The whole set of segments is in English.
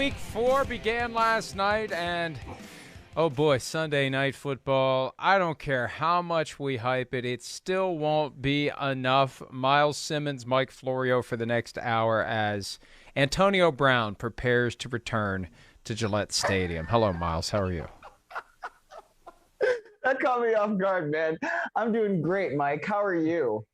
Week 4 began last night, and oh boy, Sunday Night Football. I don't care how much we hype it, it still won't be enough. Myles, Simmons, Mike Florio for the next hour as Antonio Brown prepares to return to Gillette Stadium. Hello, Myles. How are you? That caught me off guard, man. I'm doing great, Mike. How are you?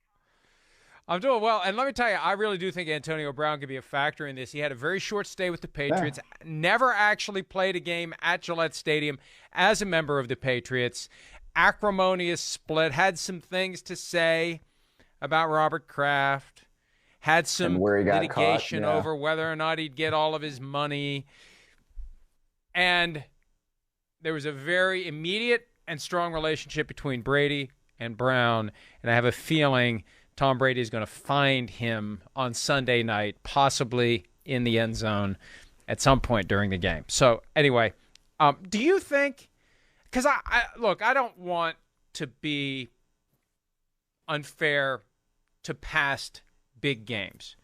I'm doing well, and let me tell you, I really do think Antonio Brown could be a factor in this. He had a very short stay with the Patriots, never actually played a game at Gillette Stadium as a member of the Patriots. Acrimonious split, had some things to say about Robert Kraft, had some litigation over whether or not he'd get all of his money, and there was a very immediate and strong relationship between Brady and Brown, and I have a feeling Tom Brady is going to find him on Sunday night, possibly in the end zone at some point during the game. So anyway, do you think, because I don't want to be unfair to past big games.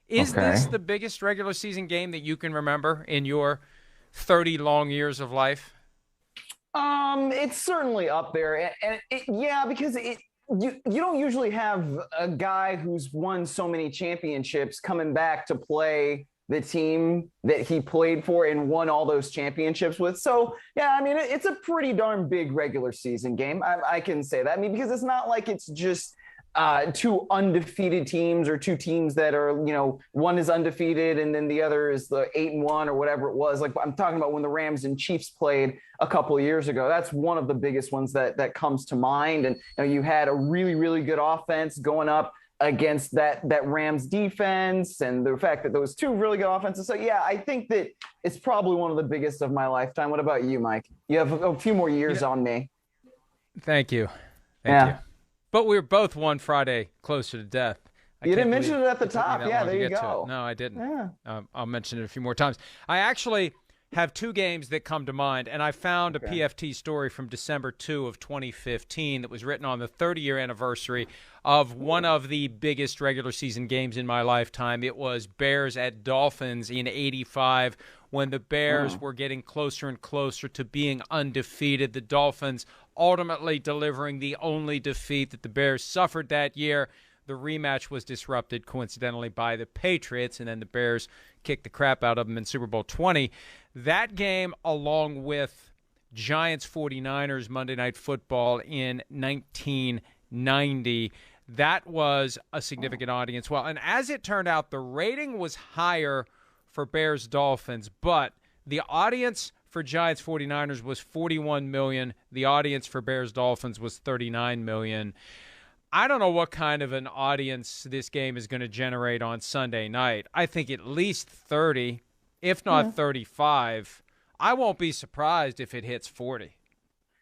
Is this the biggest regular season game that you can remember in your 30 long years of life? It's certainly up there, because you don't usually have a guy who's won so many championships coming back to play the team that he played for and won all those championships with. So, yeah, I mean, it's a pretty darn big regular season game. I can say that. I mean, because it's not like it's just two undefeated teams or two teams that are, one is undefeated and then the other is the 8-1 or whatever it was. Like I'm talking about when the Rams and Chiefs played a couple of years ago. That's one of the biggest ones that comes to mind. And you had a really, really good offense going up against that Rams defense and the fact that those two really good offenses. So yeah, I think that it's probably one of the biggest of my lifetime. What about you, Mike? You have a few more years on me. Thank you. Thank you. But we were both one Friday closer to death. You didn't mention it at the top. Yeah, there you go. No, I didn't. Yeah. I'll mention it a few more times. I actually have two games that come to mind, and I found a PFT story from December 2 of 2015 that was written on the 30-year anniversary of one of the biggest regular season games in my lifetime. It was Bears at Dolphins in '85 when the Bears were getting closer and closer to being undefeated. The Dolphins ultimately delivering the only defeat that the Bears suffered that year. The rematch was disrupted, coincidentally, by the Patriots, and then the Bears kicked the crap out of them in Super Bowl 20. That game, along with Giants 49ers Monday Night Football in 1990, that was a significant audience. Well, and as it turned out, the rating was higher for Bears Dolphins, but the audience for Giants 49ers was 41 million. The audience for Bears Dolphins was 39 million. I don't know what kind of an audience this game is going to generate on Sunday night. I think at least 30, if not 35. I won't be surprised if it hits 40.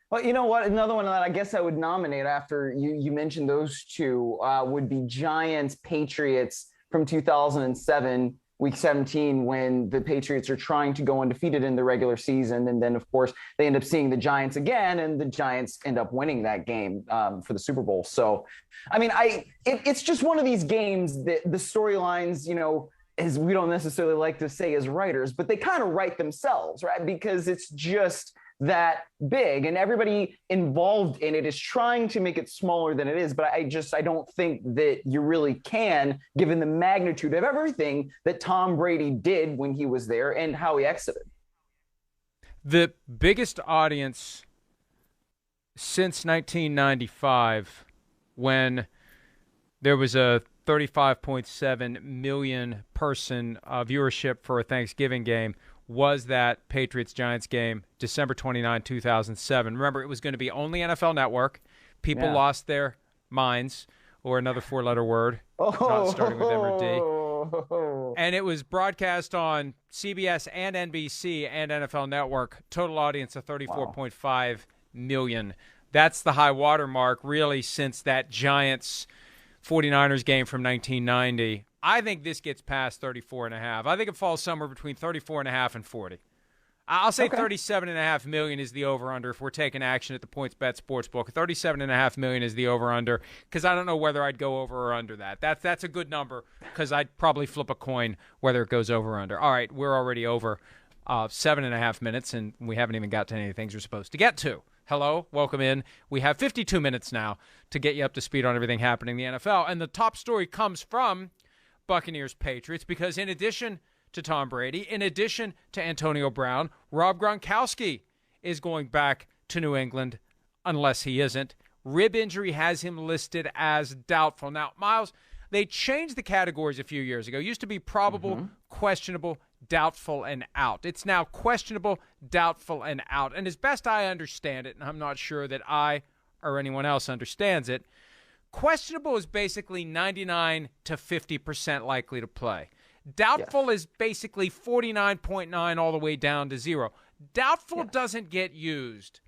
Well, you know what? Another one that I guess I would nominate after you mentioned those two would be Giants Patriots from 2007. Week 17, when the Patriots are trying to go undefeated in the regular season. And then, of course, they end up seeing the Giants again, and the Giants end up winning that game for the Super Bowl. So, I mean, it's just one of these games that the storylines, as we don't necessarily like to say as writers, but they kind of write themselves, right? Because it's just that big, and everybody involved in it is trying to make it smaller than it is. But I don't think that you really can, given the magnitude of everything that Tom Brady did when he was there and how he exited. The biggest audience since 1995, when there was a 35.7 million person viewership for a Thanksgiving game, was that Patriots-Giants game, December 29, 2007. Remember, it was going to be only NFL Network. People lost their minds, or another four-letter word, not starting with M or D. And it was broadcast on CBS and NBC and NFL Network. Total audience of 34.5 million. That's the high water mark, really, since that Giants 49ers game from 1990. I think this gets past 34.5. I think it falls somewhere between 34.5 and 40. I'll say 37.5 million is the over-under if we're taking action at the PointsBet Sportsbook. 37.5 million is the over-under because I don't know whether I'd go over or under that. That's a good number because I'd probably flip a coin whether it goes over or under. All right, we're already over 7.5 minutes, and we haven't even got to any of the things we're supposed to get to. Hello, welcome in. We have 52 minutes now to get you up to speed on everything happening in the NFL. And the top story comes from Buccaneers-Patriots because in addition to Tom Brady, in addition to Antonio Brown, Rob Gronkowski is going back to New England unless he isn't. Rib injury has him listed as doubtful. Now, Myles, they changed the categories a few years ago. It used to be probable, questionable, doubtful, and out. It's now questionable, doubtful, and out. And as best I understand it, and I'm not sure that I or anyone else understands it, questionable is basically 99 to 50% likely to play. Doubtful is basically 49.9 all the way down to 0. Doubtful doesn't get used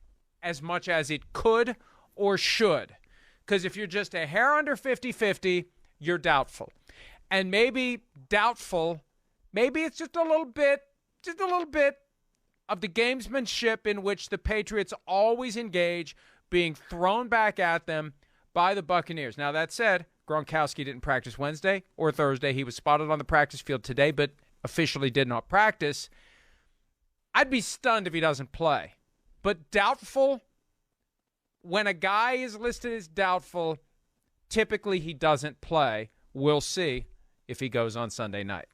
as much as it could or should. Because if you're just a hair under 50-50, you're doubtful. And maybe doubtful, maybe it's just a little bit of the gamesmanship in which the Patriots always engage being thrown back at them by the Buccaneers. Now, that said, Gronkowski didn't practice Wednesday or Thursday. He was spotted on the practice field today, but officially did not practice. I'd be stunned if he doesn't play. But doubtful, when a guy is listed as doubtful, typically he doesn't play. We'll see if he goes on Sunday night.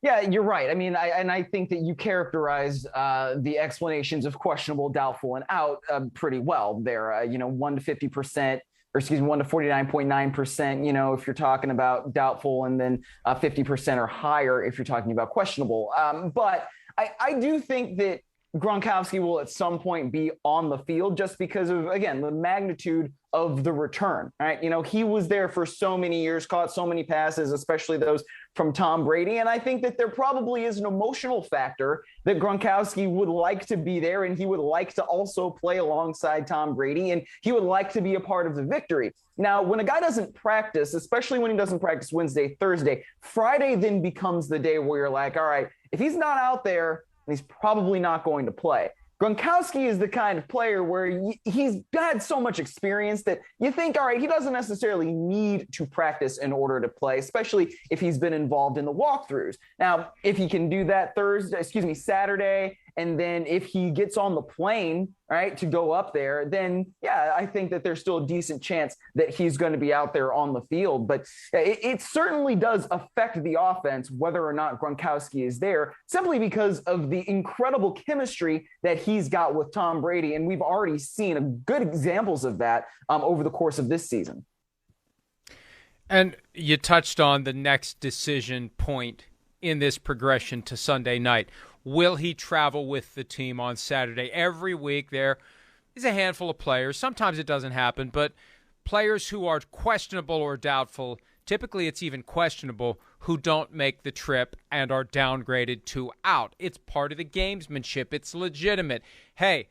Yeah, you're right. I mean, I think that you characterized the explanations of questionable, doubtful, and out pretty well there. 1 to 50%. Or 1 to 49.9%, if you're talking about doubtful, and then 50% or higher if you're talking about questionable. But I do think that Gronkowski will at some point be on the field just because of, again, the magnitude of the return, right? He was there for so many years, caught so many passes, especially those from Tom Brady. And I think that there probably is an emotional factor that Gronkowski would like to be there, and he would like to also play alongside Tom Brady, and he would like to be a part of the victory. Now, when a guy doesn't practice, especially when he doesn't practice Wednesday, Thursday, Friday then becomes the day where you're like, all right, if he's not out there, he's probably not going to play. Gronkowski is the kind of player where he's had so much experience that you think, all right, he doesn't necessarily need to practice in order to play, especially if he's been involved in the walkthroughs. Now, if he can do that Saturday, and then if he gets on the plane, right, to go up there, then, yeah, I think that there's still a decent chance that he's going to be out there on the field. But it certainly does affect the offense whether or not Gronkowski is there, simply because of the incredible chemistry that he's got with Tom Brady. And we've already seen good examples of that over the course of this season. And you touched on the next decision point in this progression to Sunday night. Will he travel with the team on Saturday? Every week there is a handful of players. Sometimes it doesn't happen, but players who are questionable or doubtful, typically it's even questionable, who don't make the trip and are downgraded to out. It's part of the gamesmanship. It's legitimate. Hey,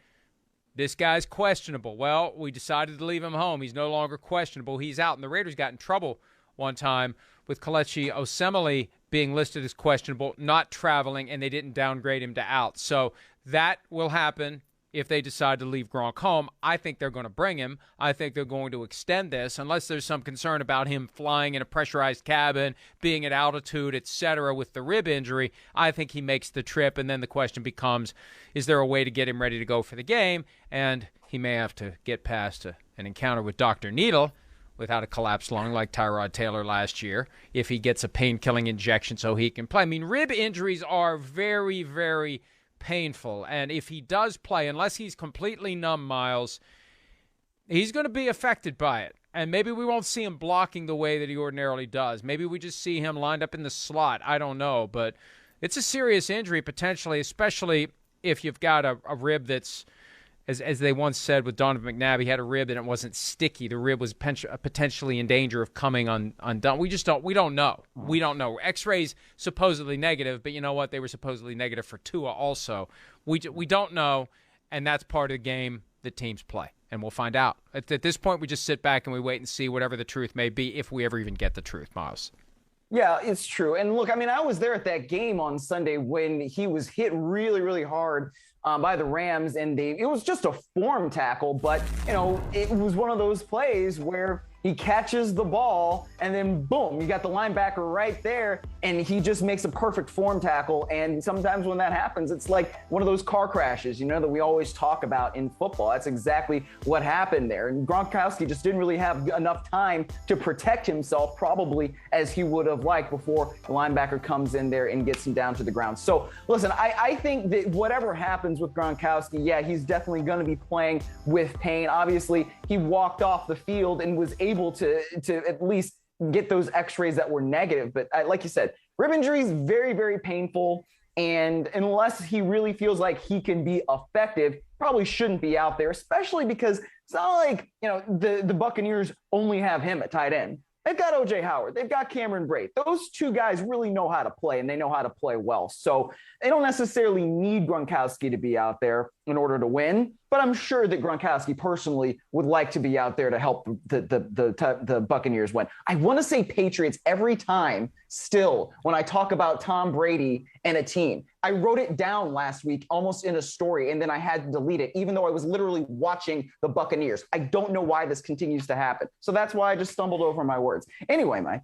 this guy's questionable. Well, we decided to leave him home. He's no longer questionable. He's out. And the Raiders got in trouble one time with Kelechi Osemele being listed as questionable, not traveling, and they didn't downgrade him to out. So that will happen if they decide to leave Gronk home. I think they're going to bring him. I think they're going to extend this, unless there's some concern about him flying in a pressurized cabin, being at altitude, etc. with the rib injury. I think he makes the trip, and then the question becomes, is there a way to get him ready to go for the game? And he may have to get past an encounter with Dr. Needle without a collapsed lung like Tyrod Taylor last year, if he gets a pain-killing injection so he can play. I mean, rib injuries are very, very painful, and if he does play, unless he's completely numb, Myles, he's going to be affected by it. And maybe we won't see him blocking the way that he ordinarily does. Maybe we just see him lined up in the slot. I don't know, but it's a serious injury potentially, especially if you've got a rib that's, as they once said with Donovan McNabb, he had a rib and it wasn't sticky. The rib was potentially in danger of coming undone. We don't know. We don't know. X-rays supposedly negative, but you know what? They were supposedly negative for Tua also. We don't know, and that's part of the game that teams play, and we'll find out. At this point, we just sit back and we wait and see whatever the truth may be, if we ever even get the truth, Myles. Yeah, it's true. And look, I mean, I was there at that game on Sunday when he was hit really, really hard by the Rams, and it was just a form tackle, but it was one of those plays where he catches the ball and then boom, you got the linebacker right there, and he just makes a perfect form tackle. And sometimes when that happens, it's like one of those car crashes, that we always talk about in football. That's exactly what happened there. And Gronkowski just didn't really have enough time to protect himself, probably as he would have liked, before the linebacker comes in there and gets him down to the ground. So listen, I think that whatever happens with Gronkowski, yeah, he's definitely going to be playing with pain. Obviously, he walked off the field and was able to at least get those x-rays that were negative. But like you said, rib injury is very, very painful. And unless he really feels like he can be effective, probably shouldn't be out there, especially because it's not like, the Buccaneers only have him at tight end. They've got O.J. Howard. They've got Cameron Brate. Those two guys really know how to play, and they know how to play well. So they don't necessarily need Gronkowski to be out there in order to win. But I'm sure that Gronkowski personally would like to be out there to help the Buccaneers win. I want to say Patriots every time still when I talk about Tom Brady and a team. I wrote it down last week almost in a story, and then I had to delete it, even though I was literally watching the Buccaneers. I don't know why this continues to happen. So that's why I just stumbled over my words. Anyway, Mike.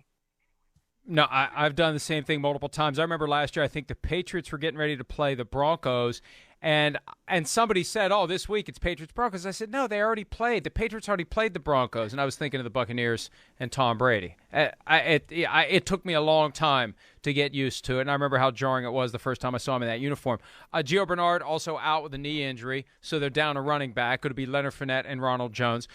No, I've done the same thing multiple times. I remember last year, I think the Patriots were getting ready to play the Broncos, and somebody said, "Oh, this week it's Patriots Broncos." I said, "No, they already played. The Patriots already played the Broncos." And I was thinking of the Buccaneers and Tom Brady. It took me a long time to get used to it, and I remember how jarring it was the first time I saw him in that uniform. Gio Bernard also out with a knee injury, so they're down a running back. Going to be Leonard Fournette and Ronald Jones,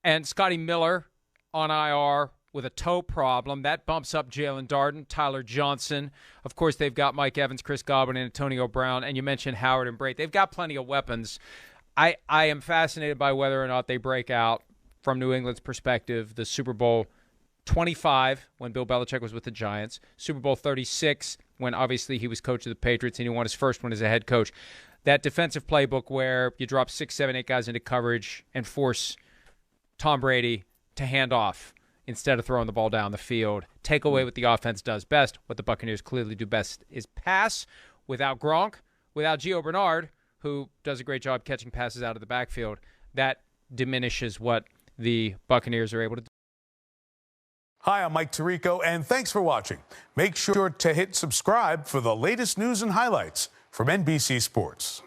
and Scotty Miller on IR with a toe problem. That bumps up Jalen Darden, Tyler Johnson. Of course, they've got Mike Evans, Chris Godwin, and Antonio Brown. And you mentioned Howard and Brate. They've got plenty of weapons. I am fascinated by whether or not they break out, from New England's perspective, the Super Bowl 25 when Bill Belichick was with the Giants, Super Bowl 36 when obviously he was coach of the Patriots and he won his first one as a head coach. That defensive playbook where you drop 6, 7, 8 guys into coverage and force Tom Brady to hand off instead of throwing the ball down the field. Take away what the offense does best. What the Buccaneers clearly do best is pass. Without Gronk, without Gio Bernard, who does a great job catching passes out of the backfield, that diminishes what the Buccaneers are able to do. Hi, I'm Mike Tirico, and thanks for watching. Make sure to hit subscribe for the latest news and highlights from NBC Sports.